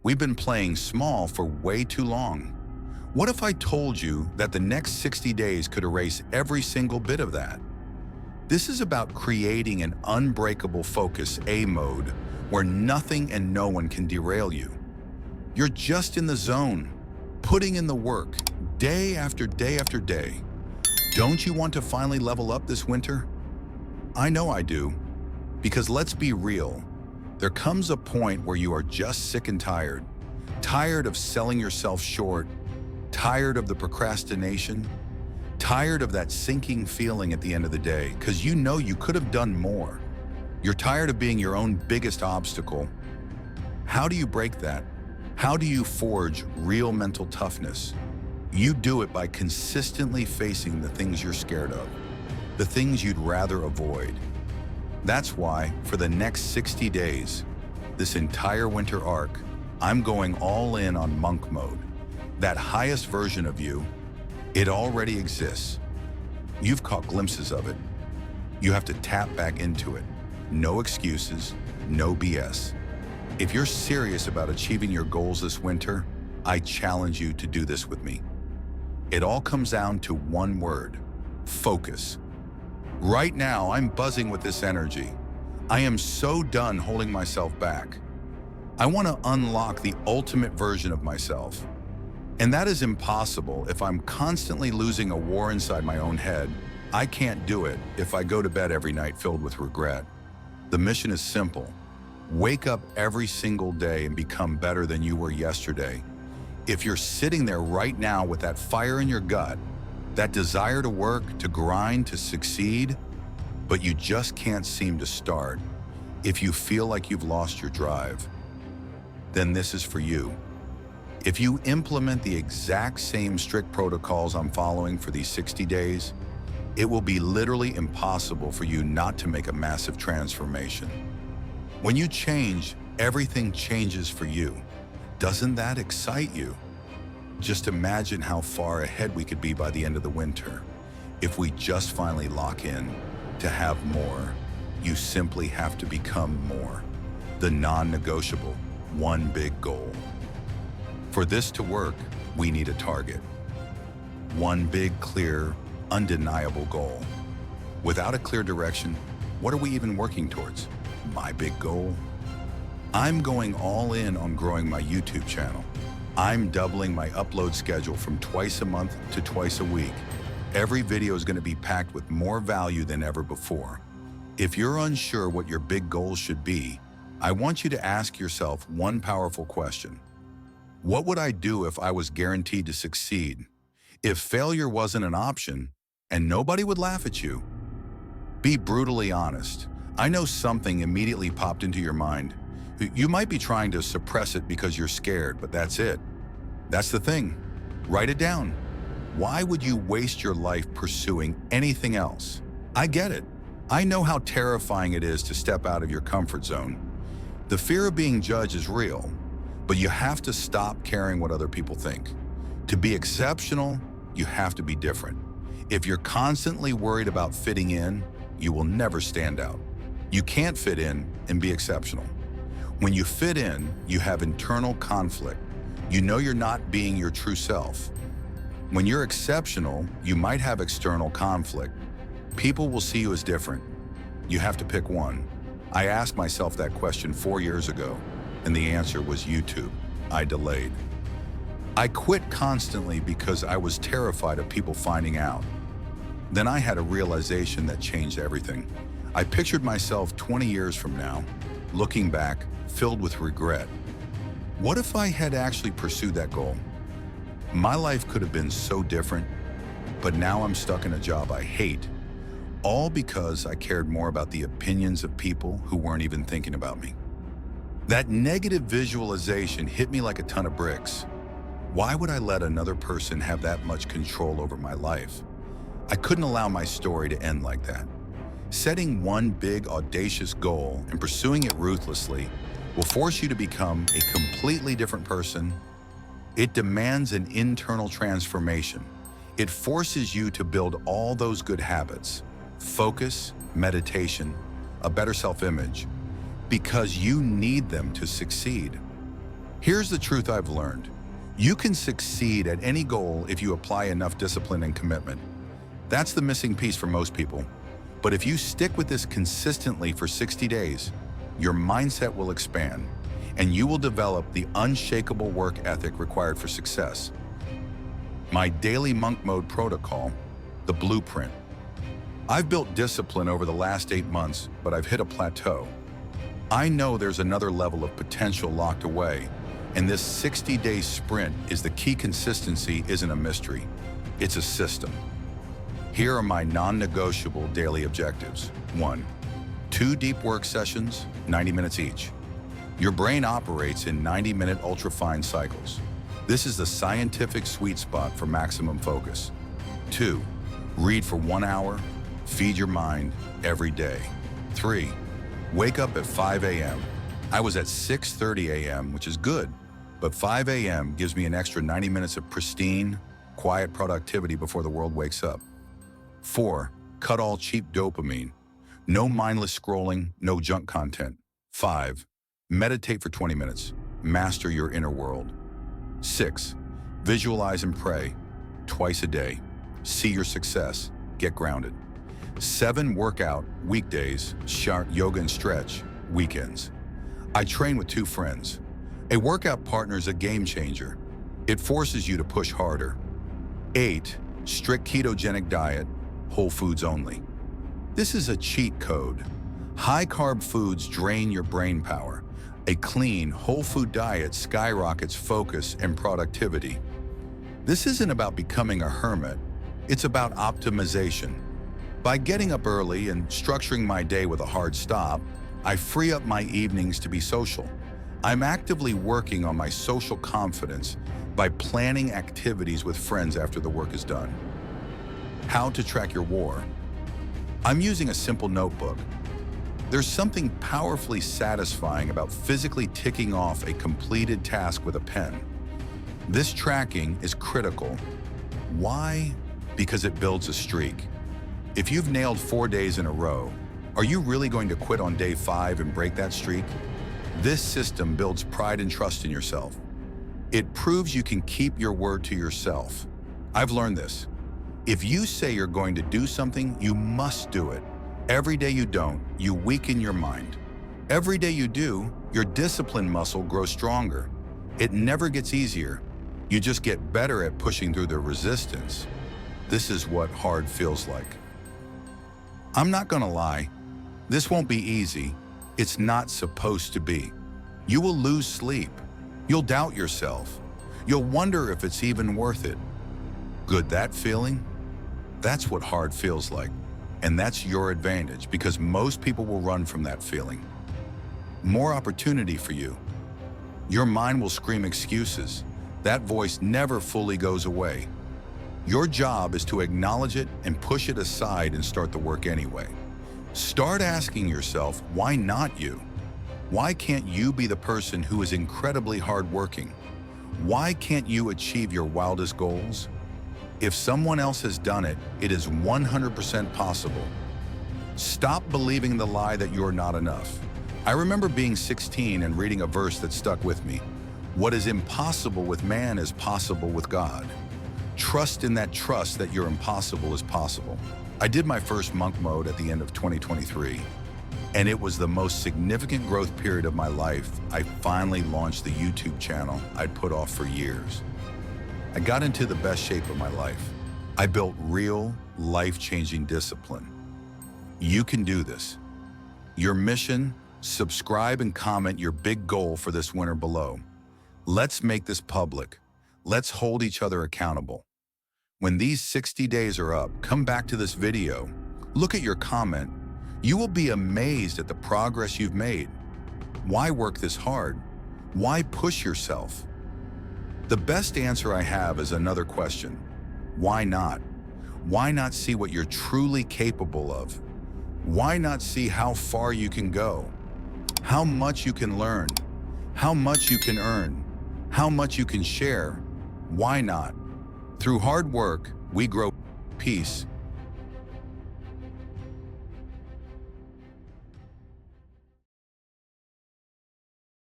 We've been playing small for way too long. What if I told you that the next 60 days could erase every single bit of that? This is about creating an unbreakable focus A mode where nothing and no one can derail you. You're just in the zone, putting in the work, day after day after day. Don't you want to finally level up this winter? I know I do, because let's be real, there comes a point where you are just sick and tired. Tired of selling yourself short, tired of the procrastination, tired of that sinking feeling at the end of the day, because you know you could have done more. You're tired of being your own biggest obstacle. How do you break that? How do you forge real mental toughness? You do it by consistently facing the things you're scared of, the things you'd rather avoid. That's why, for the next 60 days, this entire winter arc, I'm going all in on monk mode. That highest version of you, it already exists. You've caught glimpses of it. You have to tap back into it. No excuses, no BS. If you're serious about achieving your goals this winter, I challenge you to do this with me. It all comes down to one word: focus. Right now, I'm buzzing with this energy. I am so done holding myself back. I want to unlock the ultimate version of myself. And that is impossible if I'm constantly losing a war inside my own head. I can't do it if I go to bed every night filled with regret. The mission is simple. Wake up every single day and become better than you were yesterday. If you're sitting there right now with that fire in your gut, that desire to work, to grind, to succeed, but you just can't seem to start, if you feel like you've lost your drive, then this is for you. If you implement the exact same strict protocols I'm following for these 60 days, it will be literally impossible for you not to make a massive transformation. When you change, everything changes for you. Doesn't that excite you? Just imagine how far ahead we could be by the end of the winter. If we just finally lock in to have more, you simply have to become more. The non-negotiable, one big goal. For this to work, we need a target. One big, clear, undeniable goal. Without a clear direction, what are we even working towards? My big goal? I'm going all in on growing my YouTube channel. I'm doubling my upload schedule from twice a month to twice a week. Every video is going to be packed with more value than ever before. If you're unsure what your big goals should be, I want you to ask yourself one powerful question. What would I do if I was guaranteed to succeed? If failure wasn't an option and nobody would laugh at you? Be brutally honest. I know something immediately popped into your mind. You might be trying to suppress it because you're scared, but that's it. That's the thing. Write it down. Why would you waste your life pursuing anything else? I get it. I know how terrifying it is to step out of your comfort zone. The fear of being judged is real, but you have to stop caring what other people think. To be exceptional, you have to be different. If you're constantly worried about fitting in, you will never stand out. You can't fit in and be exceptional. When you fit in, you have internal conflict. You know you're not being your true self. When you're exceptional, you might have external conflict. People will see you as different. You have to pick one. I asked myself that question 4 years ago, and the answer was YouTube. I delayed. I quit constantly because I was terrified of people finding out. Then I had a realization that changed everything. I pictured myself 20 years from now, looking back, filled with regret. What if I had actually pursued that goal? My life could have been so different, but now I'm stuck in a job I hate, all because I cared more about the opinions of people who weren't even thinking about me. That negative visualization hit me like a ton of bricks. Why would I let another person have that much control over my life? I couldn't allow my story to end like that. Setting one big, audacious goal and pursuing it ruthlessly will force you to become a completely different person. It demands an internal transformation. It forces you to build all those good habits: focus, meditation, a better self-image, because you need them to succeed. Here's the truth I've learned. You can succeed at any goal if you apply enough discipline and commitment. That's the missing piece for most people. But if you stick with this consistently for 60 days, your mindset will expand, and you will develop the unshakable work ethic required for success. My daily monk mode protocol, the blueprint. I've built discipline over the last 8 months, but I've hit a plateau. I know there's another level of potential locked away, and this 60-day sprint is the key. Consistency isn't a mystery, it's a system. Here are my non-negotiable daily objectives. 1. 2 deep work sessions, 90 minutes each. Your brain operates in 90-minute ultra-fine cycles. This is the scientific sweet spot for maximum focus. 2. Read for 1 hour, feed your mind every day. 3. Wake up at 5 a.m. I was at 6:30 a.m., which is good, but 5 a.m. gives me an extra 90 minutes of pristine, quiet productivity before the world wakes up. 4. Cut all cheap dopamine. No mindless scrolling, no junk content. 5. Meditate for 20 minutes. Master your inner world. 6. Visualize and pray twice a day. See your success. Get grounded. 7. Workout weekdays, yoga and stretch weekends. I train with 2 friends. A workout partner is a game changer. It forces you to push harder. 8. Strict ketogenic diet, whole foods only. This is a cheat code. High-carb foods drain your brain power. A clean, whole food diet skyrockets focus and productivity. This isn't about becoming a hermit. It's about optimization. By getting up early and structuring my day with a hard stop, I free up my evenings to be social. I'm actively working on my social confidence by planning activities with friends after the work is done. How to track your war. I'm using a simple notebook. There's something powerfully satisfying about physically ticking off a completed task with a pen. This tracking is critical. Why? Because it builds a streak. If you've nailed 4 days in a row, are you really going to quit on day 5 and break that streak? This system builds pride and trust in yourself. It proves you can keep your word to yourself. I've learned this. If you say you're going to do something, you must do it. Every day you don't, you weaken your mind. Every day you do, your discipline muscle grows stronger. It never gets easier. You just get better at pushing through the resistance. This is what hard feels like. I'm not gonna lie, this won't be easy. It's not supposed to be. You will lose sleep. You'll doubt yourself. You'll wonder if it's even worth it. Good, that feeling? That's what hard feels like. And that's your advantage, because most people will run from that feeling. More opportunity for you. Your mind will scream excuses. That voice never fully goes away. Your job is to acknowledge it and push it aside and start the work anyway. Start asking yourself, why not you? Why can't you be the person who is incredibly hardworking? Why can't you achieve your wildest goals? If someone else has done it, it is 100% possible. Stop believing the lie that you're not enough. I remember being 16 and reading a verse that stuck with me. What is impossible with man is possible with God. Trust in that trust that your impossible is possible. I did my first monk mode at the end of 2023, and it was the most significant growth period of my life. I finally launched the YouTube channel I'd put off for years. I got into the best shape of my life. I built real, life-changing discipline. You can do this. Your mission: subscribe and comment your big goal for this winter below. Let's make this public. Let's hold each other accountable. When these 60 days are up, come back to this video. Look at your comment. You will be amazed at the progress you've made. Why work this hard? Why push yourself? The best answer I have is another question. Why not? Why not see what you're truly capable of? Why not see how far you can go? How much you can learn? How much you can earn? How much you can share? Why not? Through hard work, we grow peace,